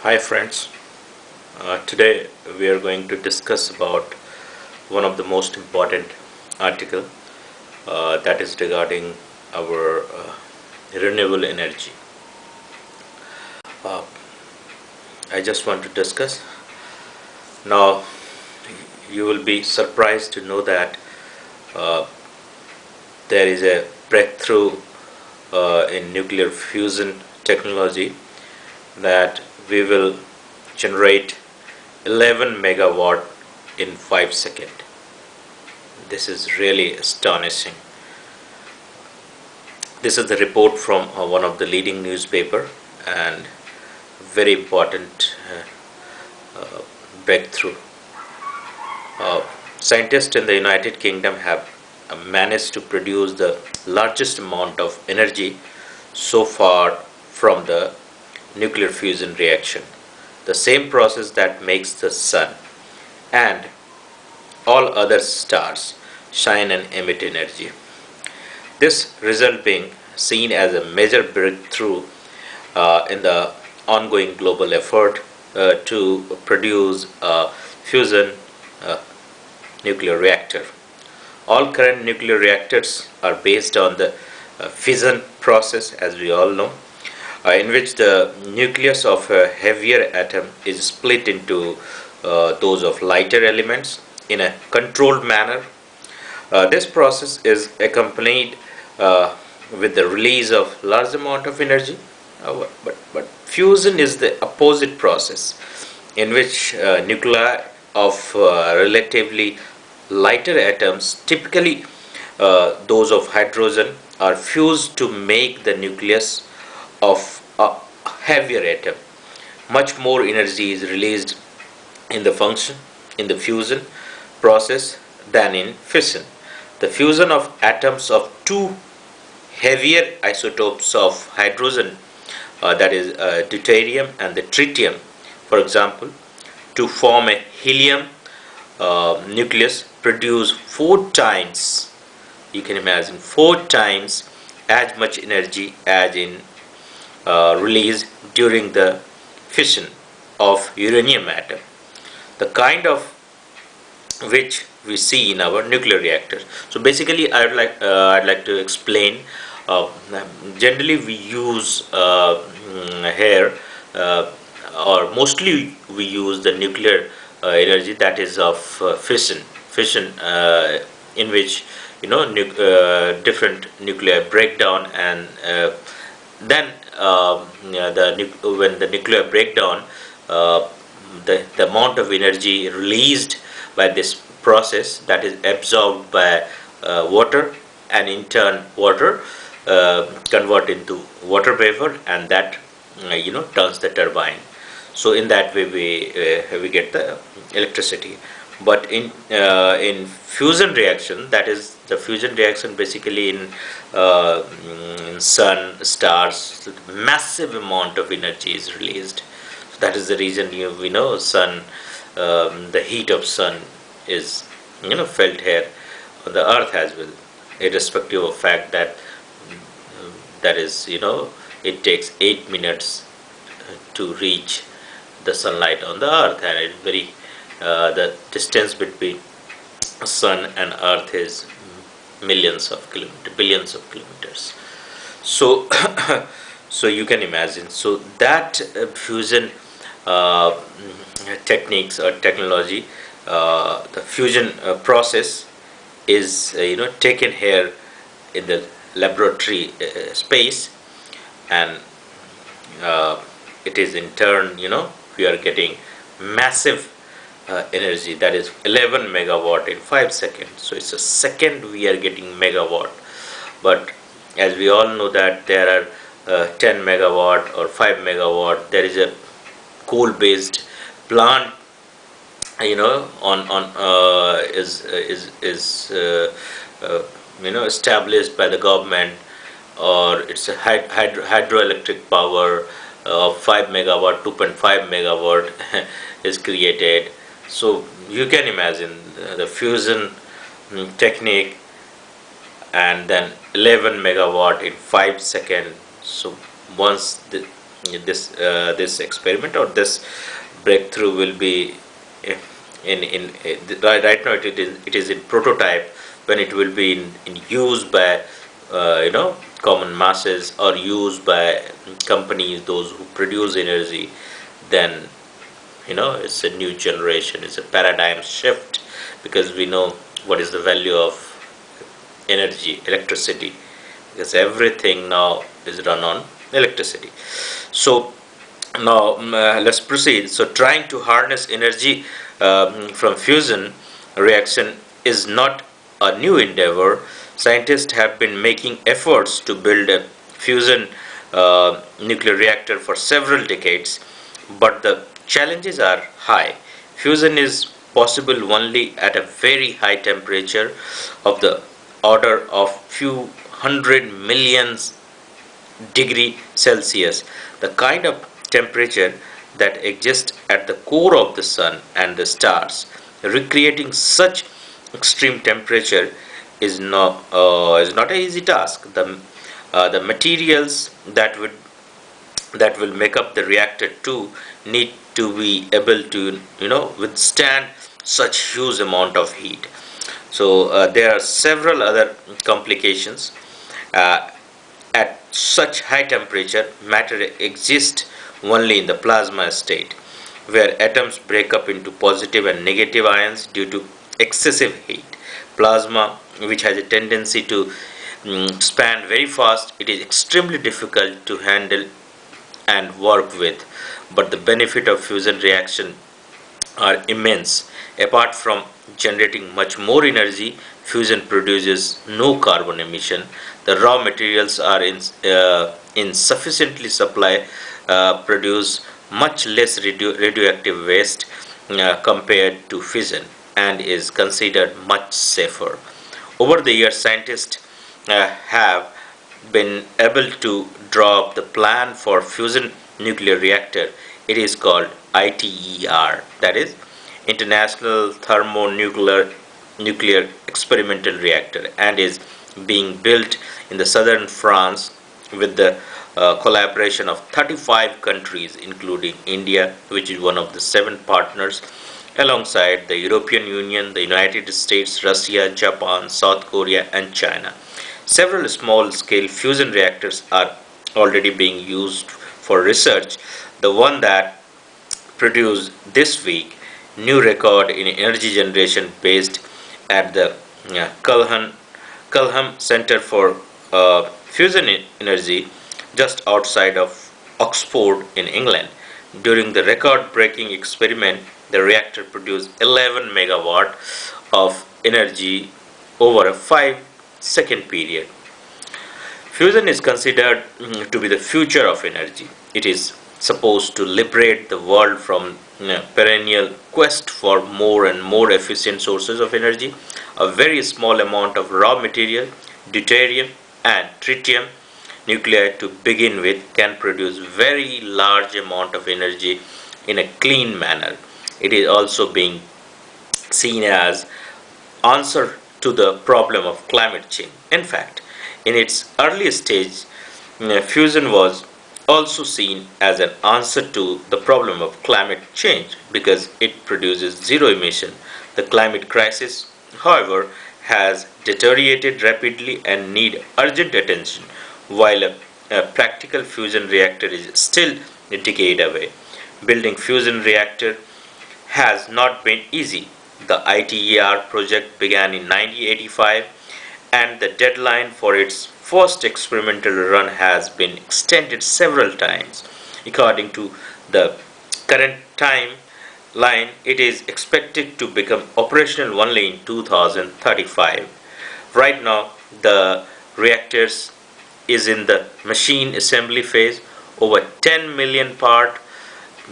Hi friends, today we are going to discuss about one of the most important article that is regarding our renewable energy. Uh, I just want to discuss. Now you will be surprised to know that uh, there is a breakthrough in nuclear fusion technology that we will generate 11 megawatt in 5 seconds. This is really astonishing. This is the report from one of the leading newspaper and very important breakthrough. Uh, Scientists in the United Kingdom have managed to produce the largest amount of energy so far from the nuclear fusion reaction, the same process that makes the sun and all other stars shine and emit energy. This result being seen as a major breakthrough in the ongoing global effort to produce a fusion uh, nuclear reactor. All current nuclear reactors are based on the fission process, as we all know, in which the nucleus of a heavier atom is split into those of lighter elements in a controlled manner. This process is accompanied uh, with the release of large amount of energy. But fusion is the opposite process in which nuclei of relatively lighter atoms, typically those of hydrogen, are fused to make the nucleus of a heavier atom. Much more energy is released in the function in the fusion process than in fission. The fusion of atoms of two heavier isotopes of hydrogen, that is deuterium and the tritium, for example, to form a helium nucleus, produce 4 times, you can imagine, 4 times as much energy as in released during the fission of uranium atom, the kind of which we see in our nuclear reactors. So basically, I'd like to explain. Uh, Generally, we use here, or mostly we use the nuclear energy that is of fission. Fission, in which different nuclear breakdown, and then when the nuclear breakdown, uh, the amount of energy released by this process, that is absorbed by water, and in turn water convert into water vapor, and that turns the turbine. So in that way we get the electricity. But in fusion reaction, that is the fusion reaction, basically in sun, stars, massive amount of energy is released. So that is the reason we know sun, the heat of sun is felt here on the earth as well, irrespective of fact that that is it takes 8 minutes to reach the sunlight on the earth, and it's very the distance between sun and earth is millions of kilometers, billions of kilometers. So so you can imagine, so that fusion uh, techniques or technology, the fusion process is taken here in the laboratory space, and uh, it is in turn, we are getting massive energy, that is 11 megawatt in 5 seconds. So it's a second we are getting megawatt. But as we all know that there are 10 megawatt or 5 megawatt, there is a coal based plant, on is established by the government, or it's a hydroelectric power of 5 megawatt, 2.5 megawatt is created. So you can imagine the fusion technique, and then 11 megawatt in 5 seconds. So once this experiment or this breakthrough will be right now it is in prototype. When it will be in use by common masses or used by companies, those who produce energy, then it's a new generation, it's a paradigm shift, because we know what is the value of energy, electricity, because everything now is run on electricity. So now let's proceed. So trying to harness energy from fusion reaction is not a new endeavor. Scientists have been making efforts to build a fusion nuclear reactor for several decades, but the challenges are high. Fusion is possible only at a very high temperature of the order of few hundred millions degree Celsius, the kind of temperature that exists at the core of the sun and the stars. Recreating such extreme temperature is not an easy task. The materials that will make up the reactor too need to be able to withstand such huge amount of heat. So there are several other complications. Uh, at such high temperature, matter exists only in the plasma state, where atoms break up into positive and negative ions due to excessive heat. Plasma, which has a tendency to expand very fast, it is extremely difficult to handle and work with. But the benefit of fusion reaction are immense. Apart from generating much more energy, fusion produces no carbon emission. The raw materials are in sufficiently supply, produce much less radioactive waste compared to fission, and is considered much safer. Over the years, scientists have been able to draw up the plan for fusion nuclear reactor. It is called ITER, that is International Thermonuclear Nuclear Experimental Reactor, and is being built in the southern France with the collaboration of 35 countries, including India, which is one of the 7 partners, alongside the European Union, the United States, Russia, Japan, South Korea, and China. Several small scale fusion reactors are already being used for research. The one that produced this week new record in energy generation based at the Culham Center for Fusion Energy just outside of Oxford in England. During the record breaking experiment, the reactor produced 11 megawatt of energy over a 5-second period. Fusion is considered to be the future of energy. It is supposed to liberate the world from perennial quest for more and more efficient sources of energy. A very small amount of raw material, deuterium and tritium nuclei to begin with, can produce very large amount of energy in a clean manner. It is also being seen as answer to the problem of climate change. In fact, in its early stage, fusion was also seen as an answer to the problem of climate change because it produces zero emission. The climate crisis, however, has deteriorated rapidly and need urgent attention, while a practical fusion reactor is still a decade away. Building fusion reactor has not been easy. The ITER project began in 1985, and the deadline for its first experimental run has been extended several times. According to the current timeline, it is expected to become operational only in 2035. Right now, the reactors is in the machine assembly phase. Over 10 million parts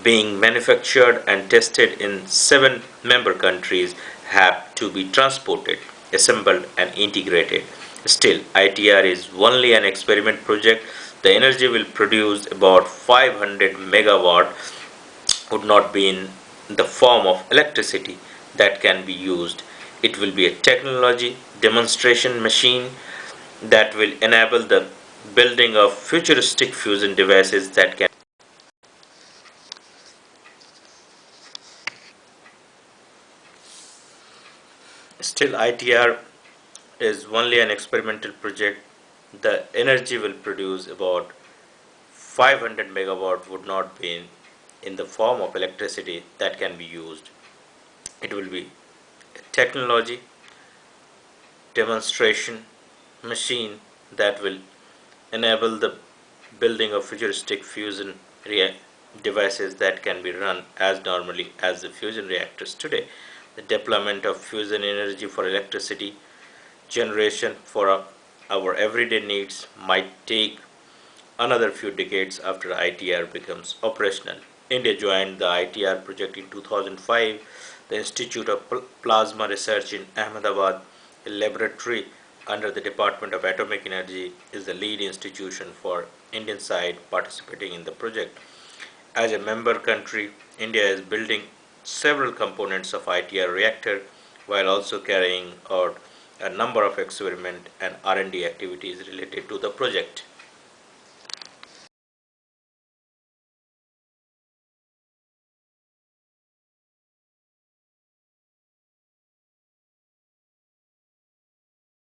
being manufactured and tested in 7 member countries have to be transported, assembled and integrated. Still, ITR is only an experiment project. The energy will produce about 500 megawatt would not be in the form of electricity that can be used. It will be a technology demonstration machine that will enable the building of futuristic fusion devices that can Still, ITR is only an experimental project. The energy will produce about 500 megawatt would not be in the form of electricity that can be used. It will be a technology demonstration machine that will enable the building of futuristic fusion devices that can be run as normally as the fusion reactors today. The deployment of fusion energy for electricity generation for our everyday needs might take another few decades after ITR becomes operational. India joined the ITR project in 2005. The Institute of Plasma Research in Ahmedabad, a laboratory under the Department of Atomic Energy, is the lead institution for Indian side participating in the project. As a member country, India is building several components of ITR reactor while also carrying out a number of experiment and R&D activities related to the project.